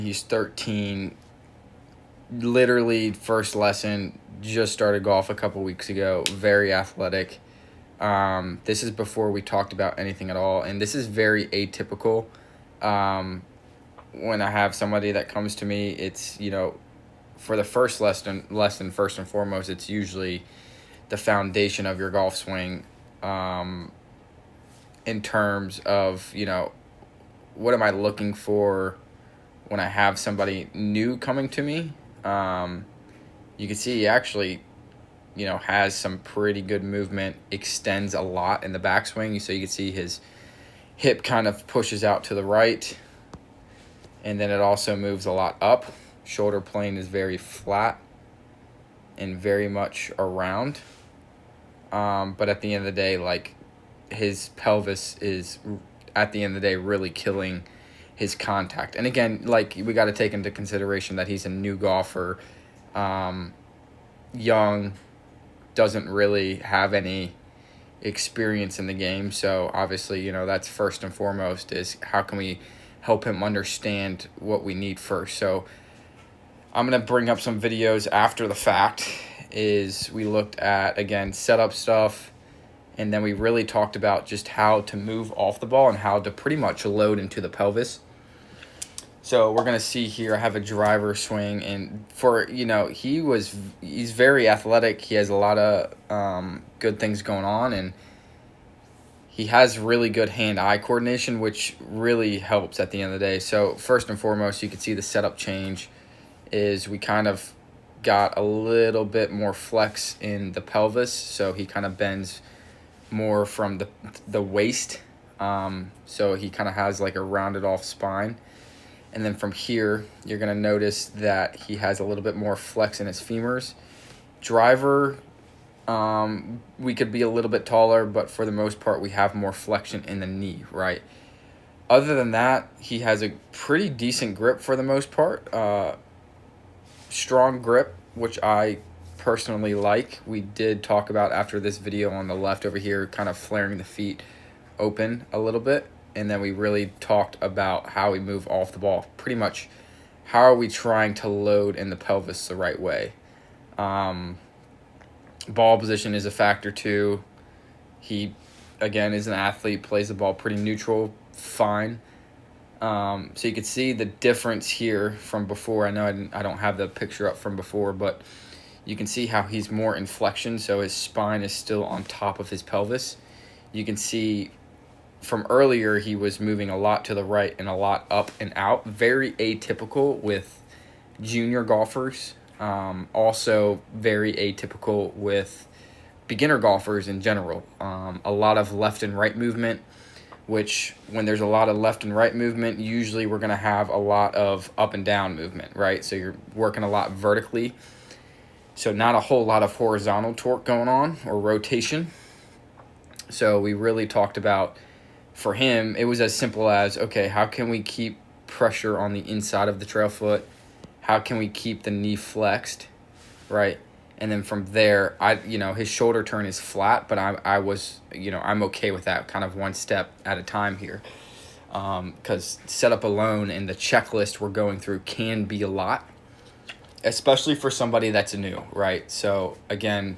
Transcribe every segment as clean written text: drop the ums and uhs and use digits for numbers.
He's 13, literally first lesson, just started golf a couple weeks ago, very athletic. This is before we talked about anything at all, and this is very atypical. When I have somebody that comes to me, it's, for the first lesson first and foremost, it's usually the foundation of your golf swing, in terms of, what am I looking for when I have somebody new coming to me. You can see he actually, has some pretty good movement, extends a lot in the backswing. So you can see his hip kind of pushes out to the right, and then it also moves a lot up. Shoulder plane is very flat and very much around. But at the end of the day, like, his pelvis is, at the end of the day, really killing his contact. And again, like, we got to take into consideration that he's a new golfer, young, doesn't really have any experience in the game. So obviously, that's first and foremost, is how can we help him understand what we need first. So I'm going to bring up some videos after the fact. Is we looked at, again, setup stuff, and then we really talked about just how to move off the ball and how to pretty much load into the pelvis. So we're going to see here, I have a driver swing, and he's very athletic. He has a lot of good things going on, and he has really good hand-eye coordination, which really helps at the end of the day. So first and foremost, you can see the setup change is we kind of got a little bit more flex in the pelvis, so he kind of bends more from the waist. So he kind of has like a rounded off spine. And then from here, you're going to notice that he has a little bit more flex in his femurs. Driver, we could be a little bit taller, but for the most part, we have more flexion in the knee, right? Other than that, he has a pretty decent grip for the most part. Strong grip, which I personally like. We did talk about, after this video on the left over here, kind of flaring the feet open a little bit. And then we really talked about how we move off the ball. Pretty much, how are we trying to load in the pelvis the right way? Ball position is a factor too. He, again, is an athlete, plays the ball pretty neutral, fine. So you can see the difference here from before. I know I don't have the picture up from before, but you can see how he's more in flexion, so his spine is still on top of his pelvis. You can see from earlier, he was moving a lot to the right and a lot up and out. Very atypical with junior golfers. Also very atypical with beginner golfers in general. A lot of left and right movement, which when there's a lot of left and right movement, usually we're going to have a lot of up and down movement, right? So you're working a lot vertically. So not a whole lot of horizontal torque going on or rotation. So we really talked about, for him, it was as simple as, okay, how can we keep pressure on the inside of the trail foot? How can we keep the knee flexed, right? And then from there, his shoulder turn is flat, but I'm okay with that, kind of one step at a time here. Because setup alone and the checklist we're going through can be a lot, especially for somebody that's new, right? So again,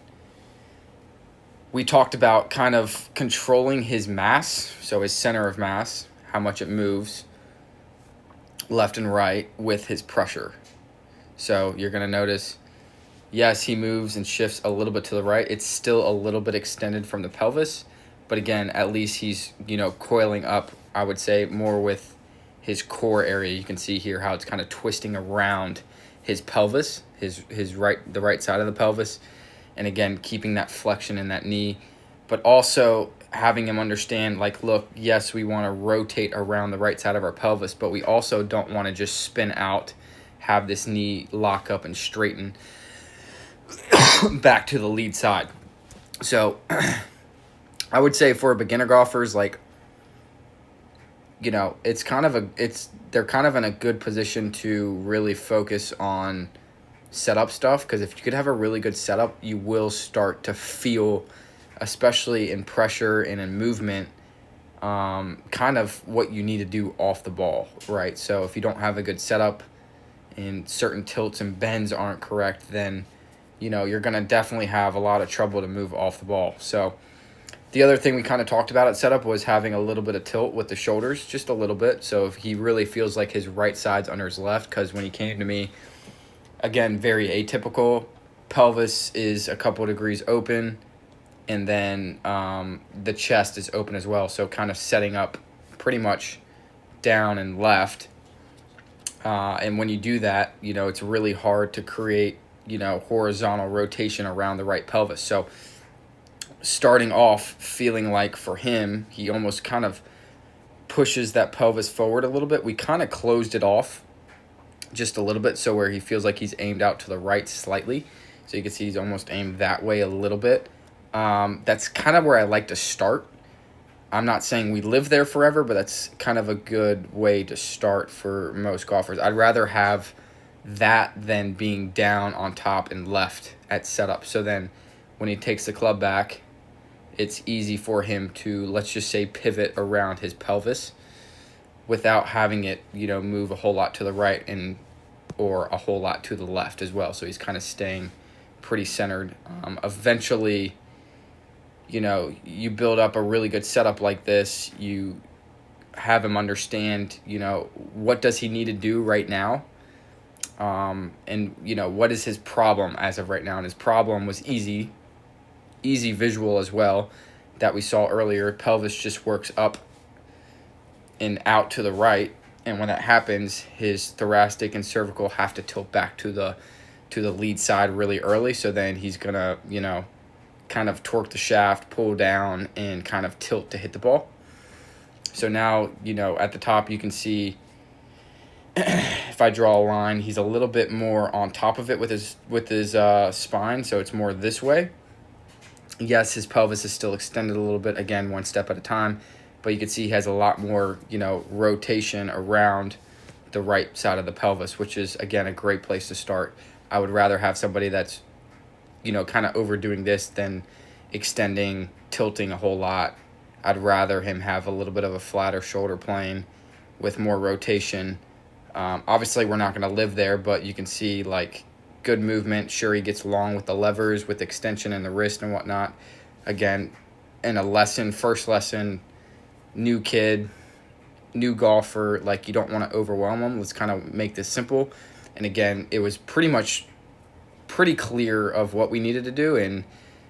we talked about kind of controlling his mass, so his center of mass, how much it moves left and right with his pressure. So you're going to notice, yes, he moves and shifts a little bit to the right. It's still a little bit extended from the pelvis, but again, at least he's, coiling up, I would say, more with his core area. You can see here how it's kind of twisting around his pelvis, the right side of the pelvis. And again, keeping that flexion in that knee, but also having him understand, like, look, yes, we want to rotate around the right side of our pelvis, but we also don't want to just spin out, have this knee lock up and straighten back to the lead side. So I would say for beginner golfers, like, they're kind of in a good position to really focus on setup stuff, because if you could have a really good setup, you will start to feel, especially in pressure and in movement, kind of what you need to do off the ball, right? So if you don't have a good setup, and certain tilts and bends aren't correct, then, you're going to definitely have a lot of trouble to move off the ball. So the other thing we kind of talked about at setup was having a little bit of tilt with the shoulders, just a little bit. So if he really feels like his right side's under his left, because when he came to me, again, very atypical, pelvis is a couple degrees open, and then the chest is open as well. So kind of setting up pretty much down and left. And when you do that, it's really hard to create, horizontal rotation around the right pelvis. So starting off feeling like for him, he almost kind of pushes that pelvis forward a little bit. We kind of closed it off just a little bit, so where he feels like he's aimed out to the right slightly. So you can see he's almost aimed that way a little bit. That's kind of where I like to start. I'm not saying we live there forever, but that's kind of a good way to start for most golfers. I'd rather have that than being down on top and left at setup. So then when he takes the club back, it's easy for him to, let's just say, pivot around his pelvis without having it, move a whole lot to the right or a whole lot to the left as well. So he's kind of staying pretty centered. Eventually, you build up a really good setup like this. You have him understand, what does he need to do right now? And, what is his problem as of right now? And his problem was easy visual as well that we saw earlier. Pelvis just works up and out to the right, and when that happens, his thoracic and cervical have to tilt back to the lead side really early. So then he's gonna kind of torque the shaft, pull down, and kind of tilt to hit the ball. So now at the top you can see if I draw a line, he's a little bit more on top of it with his spine, so it's more this way. Yes, his pelvis is still extended a little bit, again, one step at a time, but you can see he has a lot more, rotation around the right side of the pelvis, which is, again, a great place to start. I would rather have somebody that's, kind of overdoing this than extending, tilting a whole lot. I'd rather him have a little bit of a flatter shoulder plane with more rotation. Obviously, we're not going to live there, but you can see, good movement. Sure, he gets long with the levers, with extension in the wrist and whatnot. Again, in a first lesson, new kid, new golfer, you don't want to overwhelm them. Let's kind of make this simple. And again, it was pretty clear of what we needed to do, and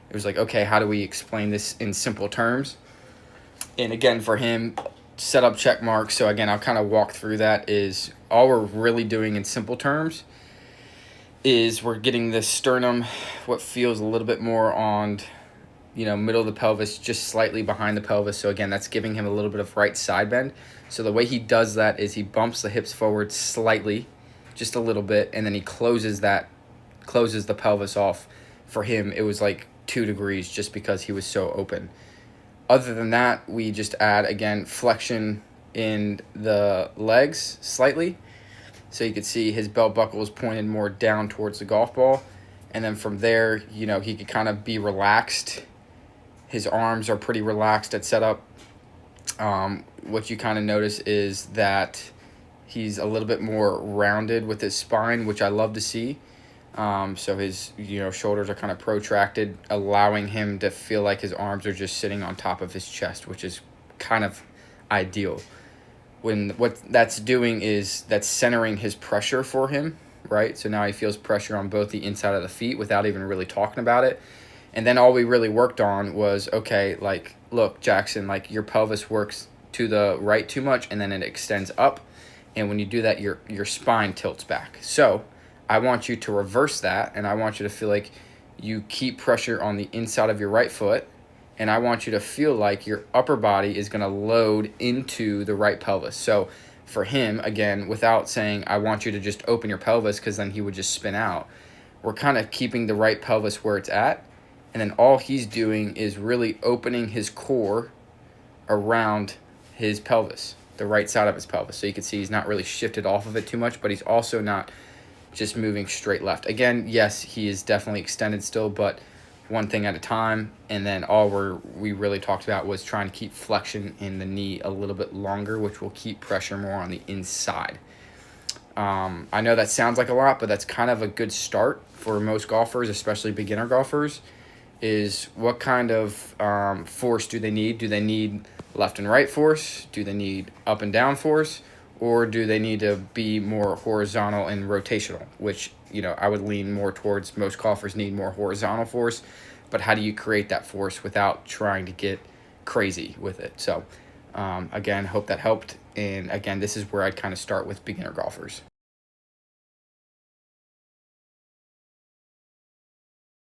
it was okay, how do we explain this in simple terms? And again, for him, setup check mark. So again, I'll kind of walk through that. Is all we're really doing in simple terms is we're getting the sternum, what feels a little bit more on, middle of the pelvis, just slightly behind the pelvis. So again, that's giving him a little bit of right side bend. So the way he does that is he bumps the hips forward slightly, just a little bit, and then he closes the pelvis off. For him, it was 2 degrees just because he was so open. Other than that, we just add, again, flexion in the legs slightly. So you can see his belt buckle is pointed more down towards the golf ball. And then from there, he could kind of be relaxed. His arms are pretty relaxed at setup. What you kind of notice is that he's a little bit more rounded with his spine, which I love to see. So his shoulders are kind of protracted, allowing him to feel like his arms are just sitting on top of his chest, which is kind of ideal. When what that's doing is that's centering his pressure for him, right? So now he feels pressure on both the inside of the feet without even really talking about it. And then all we really worked on was, okay, look, Jackson, your pelvis works to the right too much, and then it extends up. And when you do that, your spine tilts back. So I want you to reverse that, and I want you to feel like you keep pressure on the inside of your right foot, and I want you to feel like your upper body is going to load into the right pelvis. So for him, again, without saying I want you to just open your pelvis, because then he would just spin out, we're kind of keeping the right pelvis where it's at, and then all he's doing is really opening his core around his pelvis, the right side of his pelvis. So you can see he's not really shifted off of it too much, but he's also not just moving straight left. Again, yes, he is definitely extended still, but one thing at a time. And then all we really talked about was trying to keep flexion in the knee a little bit longer, which will keep pressure more on the inside. I know that sounds like a lot, but that's kind of a good start for most golfers, especially beginner golfers, is what kind of force do they need? Do they need left and right force? Do they need up and down force? Or do they need to be more horizontal and rotational, which, I would lean more towards most golfers need more horizontal force. But how do you create that force without trying to get crazy with it? So, again, hope that helped. And again, this is where I'd kind of start with beginner golfers.